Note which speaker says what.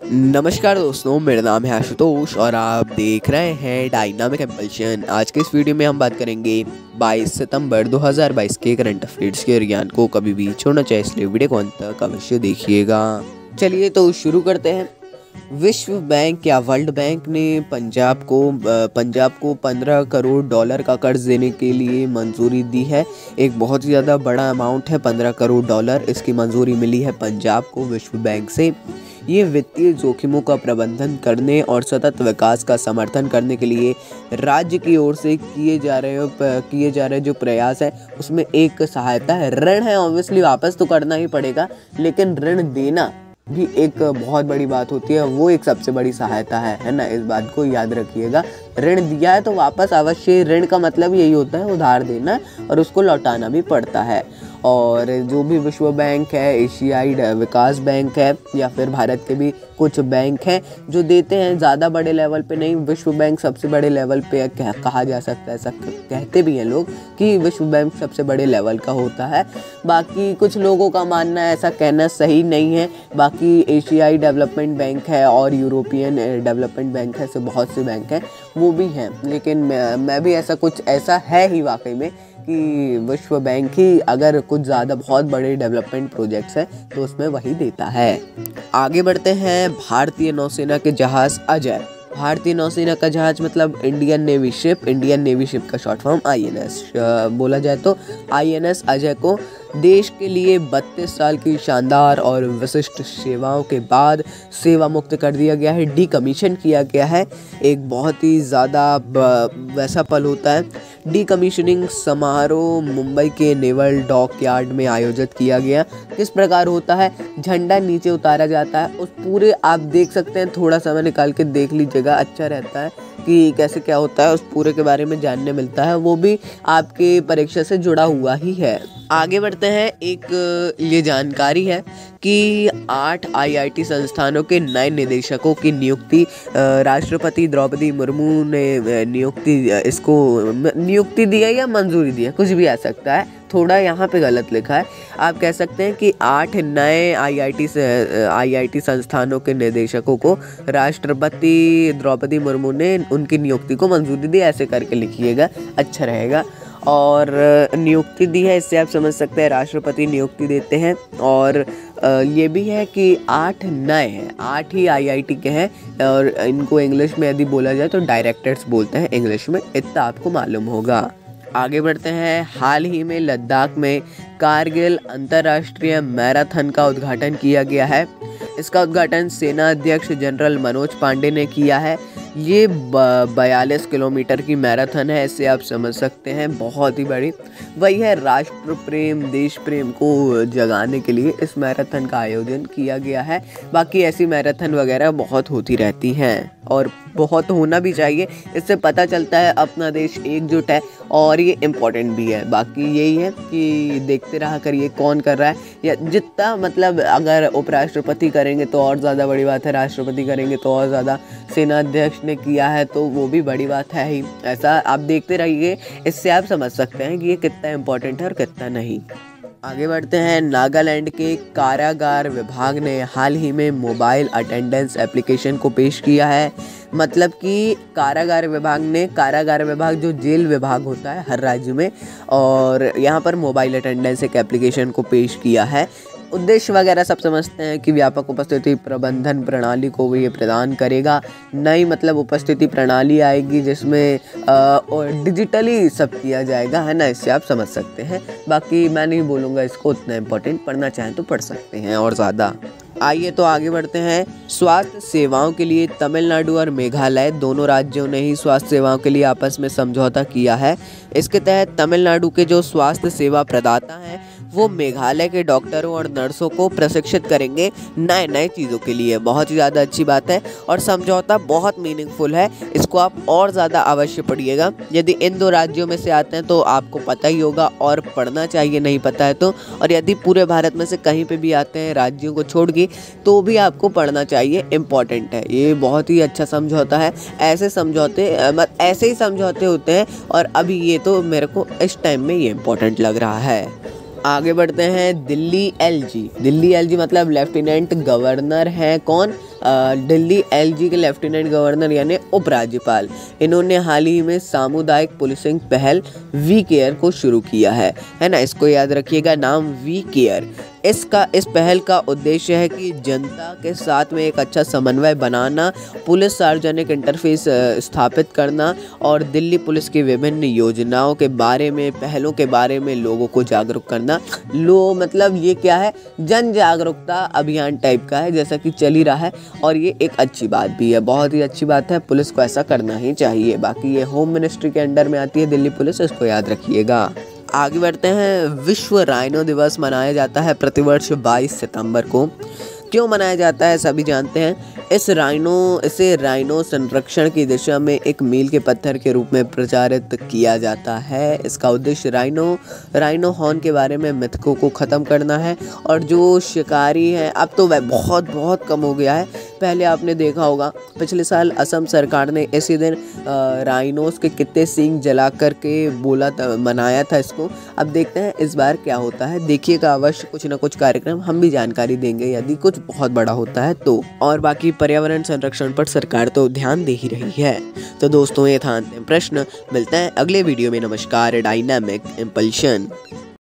Speaker 1: नमस्कार दोस्तों, मेरा नाम है आशुतोष और आप देख रहे हैं डायनामिक इम्पल्शन। आज के इस वीडियो में हम बात करेंगे 22 सितंबर 2022 के करंट अफेयर्स के ज्ञान को कभी भी छोड़ना चाहिए, इसलिए वीडियो को अंत तक अवश्य देखिएगा। चलिए तो शुरू करते हैं। विश्व बैंक या वर्ल्ड बैंक ने पंजाब को 15 करोड़ डॉलर का कर्ज देने के लिए मंजूरी दी है। एक बहुत ही ज़्यादा बड़ा अमाउंट है, 15 करोड़ डॉलर। इसकी मंजूरी मिली है पंजाब को विश्व बैंक से। ये वित्तीय जोखिमों का प्रबंधन करने और सतत विकास का समर्थन करने के लिए राज्य की ओर से किए जा रहे जो प्रयास है उसमें एक सहायता है। ऋण है, ऑब्वियसली वापस तो करना ही पड़ेगा, लेकिन ऋण देना भी एक बहुत बड़ी बात होती है, वो एक सबसे बड़ी सहायता है ना। इस बात को याद रखिएगा। ऋण दिया है तो वापस अवश्य, ऋण का मतलब यही होता है उधार देना, और उसको लौटाना भी पड़ता है। और जो भी विश्व बैंक है, एशियाई विकास बैंक है, या फिर भारत के भी कुछ बैंक हैं जो देते हैं, ज़्यादा बड़े लेवल पे नहीं। विश्व बैंक सबसे बड़े लेवल पे कहा जा सकता है, ऐसा कहते भी हैं लोग कि विश्व बैंक सबसे बड़े लेवल का होता है। बाकी कुछ लोगों का मानना है ऐसा कहना सही नहीं है। बाकी एशियाई डेवलपमेंट बैंक है और यूरोपियन डेवलपमेंट बैंक है, ऐसे बहुत से बैंक हैं, वो भी हैं। लेकिन मैं भी ऐसा है ही वाकई में कि विश्व बैंक ही अगर कुछ ज़्यादा बहुत बड़े डेवलपमेंट प्रोजेक्ट्स हैं तो उसमें वही देता है। आगे बढ़ते हैं। भारतीय नौसेना के जहाज़ अजय। भारतीय नौसेना का जहाज मतलब इंडियन नेवी शिप का शॉर्ट फॉर्म INS बोला जाए तो INS अजय को देश के लिए 32 साल की शानदार और विशिष्ट सेवाओं के बाद सेवा मुक्त कर दिया गया है, डीकमीशन किया गया है। एक बहुत ही ज़्यादा वैसा पल होता है। डीकमीशनिंग समारोह मुंबई के नेवल डॉक यार्ड में आयोजित किया गया। किस प्रकार होता है, झंडा नीचे उतारा जाता है, उस पूरे आप देख सकते हैं, थोड़ा समय निकाल के देख लीजिएगा, अच्छा रहता है कि कैसे क्या होता है, उस पूरे के बारे में जानने मिलता है। वो भी आपके परीक्षा से जुड़ा हुआ ही है। आगे बढ़ते हैं। एक ये जानकारी है कि 8 IIT संस्थानों के नए निदेशकों की नियुक्ति राष्ट्रपति द्रौपदी मुर्मू ने नियुक्ति दी है या मंजूरी दी है, कुछ भी आ सकता है। थोड़ा यहाँ पे गलत लिखा है। आप कह सकते हैं कि 8 नए IIT संस्थानों के निदेशकों को राष्ट्रपति द्रौपदी मुर्मू ने उनकी नियुक्ति को मंजूरी दी, ऐसे करके लिखिएगा, अच्छा रहेगा। और नियुक्ति दी है, इससे आप समझ सकते हैं राष्ट्रपति नियुक्ति देते हैं। और ये भी है कि 8 नए हैं, 8 ही IIT के हैं, और इनको इंग्लिश में यदि बोला जाए तो डायरेक्टर्स बोलते हैं इंग्लिश में, इतना आपको मालूम होगा। आगे बढ़ते हैं। हाल ही में लद्दाख में कारगिल अंतर्राष्ट्रीय मैराथन का उद्घाटन किया गया है। इसका उद्घाटन सेना अध्यक्ष जनरल मनोज पांडे ने किया है। ये 42 किलोमीटर की मैराथन है, इससे आप समझ सकते हैं बहुत ही बड़ी। वही है, राष्ट्र प्रेम, देश प्रेम को जगाने के लिए इस मैराथन का आयोजन किया गया है। बाकी ऐसी मैराथन वगैरह बहुत होती रहती हैं और बहुत होना भी चाहिए। इससे पता चलता है अपना देश एकजुट है और ये इम्पोर्टेंट भी है। बाकी यही है कि देखते रहा करिए कौन कर रहा है, या जितना मतलब अगर उपराष्ट्रपति करेंगे तो और ज़्यादा बड़ी बात है, राष्ट्रपति करेंगे तो और ज़्यादा, सेना अध्यक्ष ने किया है तो वो भी बड़ी बात है ही। ऐसा आप देखते रहिए, इससे आप समझ सकते हैं कि ये कितना इम्पोर्टेंट है और कितना नहीं। आगे बढ़ते हैं। नागालैंड के कारागार विभाग ने हाल ही में मोबाइल अटेंडेंस एप्लीकेशन को पेश किया है। मतलब कि कारागार विभाग जो जेल विभाग होता है हर राज्य में, और यहाँ पर मोबाइल अटेंडेंस एक एप्लीकेशन को पेश किया है। उद्देश्य वगैरह सब समझते हैं कि व्यापक उपस्थिति प्रबंधन प्रणाली को ये प्रदान करेगा। नई मतलब उपस्थिति प्रणाली आएगी जिसमें डिजिटली सब किया जाएगा, है ना, इससे आप समझ सकते हैं। बाकी मैं नहीं बोलूँगा इसको उतना इम्पोर्टेंट, पढ़ना चाहें तो पढ़ सकते हैं और ज़्यादा। आइए तो आगे बढ़ते हैं। स्वास्थ्य सेवाओं के लिए तमिलनाडु और मेघालय दोनों राज्यों ने ही स्वास्थ्य सेवाओं के लिए आपस में समझौता किया है। इसके तहत तमिलनाडु के जो स्वास्थ्य सेवा प्रदाता हैं वो मेघालय के डॉक्टरों और नर्सों को प्रशिक्षित करेंगे नए चीज़ों के लिए। बहुत ही ज़्यादा अच्छी बात है और समझौता बहुत मीनिंगफुल है, इसको आप और ज़्यादा अवश्य पढ़िएगा। यदि इन 2 राज्यों में से आते हैं तो आपको पता ही होगा और पढ़ना चाहिए, नहीं पता है तो। और यदि पूरे भारत में से कहीं पे भी आते हैं राज्यों को छोड़ के तो भी आपको पढ़ना चाहिए, इम्पॉर्टेंट है। ये बहुत ही अच्छा समझौता है। ऐसे ही समझौते होते हैं, और अभी ये तो मेरे को इस टाइम में ये इम्पोर्टेंट लग रहा है। आगे बढ़ते हैं। दिल्ली एलजी मतलब लेफ्टिनेंट गवर्नर हैं कौन, दिल्ली एलजी के लेफ्टिनेंट गवर्नर यानी उपराज्यपाल, इन्होंने हाल ही में सामुदायिक पुलिसिंग पहल वी केयर को शुरू किया है ना। इसको याद रखिएगा, नाम वी केयर। इस पहल का उद्देश्य है कि जनता के साथ में एक अच्छा समन्वय बनाना, पुलिस सार्वजनिक इंटरफेस स्थापित करना और दिल्ली पुलिस की विभिन्न योजनाओं के बारे में, पहलों के बारे में लोगों को जागरूक करना। मतलब ये क्या है, जन जागरूकता अभियान टाइप का है, जैसा कि चल ही रहा है। और ये एक अच्छी बात भी है, बहुत ही अच्छी बात है, पुलिस को ऐसा करना ही चाहिए। बाकी ये होम मिनिस्ट्री के अंडर में आती है दिल्ली पुलिस, इसको याद रखिएगा। आगे बढ़ते हैं। विश्व राइनो दिवस मनाया जाता है प्रतिवर्ष 22 सितंबर को। क्यों मनाया जाता है सभी जानते हैं। इसे राइनो संरक्षण की दिशा में एक मील के पत्थर के रूप में प्रचारित किया जाता है। इसका उद्देश्य राइनो हॉर्न के बारे में मिथकों को ख़त्म करना है। और जो शिकारी हैं, अब तो वह बहुत बहुत कम हो गया है। पहले आपने देखा होगा, पिछले साल असम सरकार ने इसी दिन राइनोस के कितने सींग जला करके मनाया था इसको। अब देखते हैं इस बार क्या होता है। देखिएगा अवश्य कुछ ना कुछ कार्यक्रम, हम भी जानकारी देंगे यदि कुछ बहुत बड़ा होता है तो। और बाकी पर्यावरण संरक्षण पर सरकार तो ध्यान दे ही रही है। तो दोस्तों, ये था अंतिम प्रश्न। मिलते हैं अगले वीडियो में। नमस्कार। Dynamic impulsion.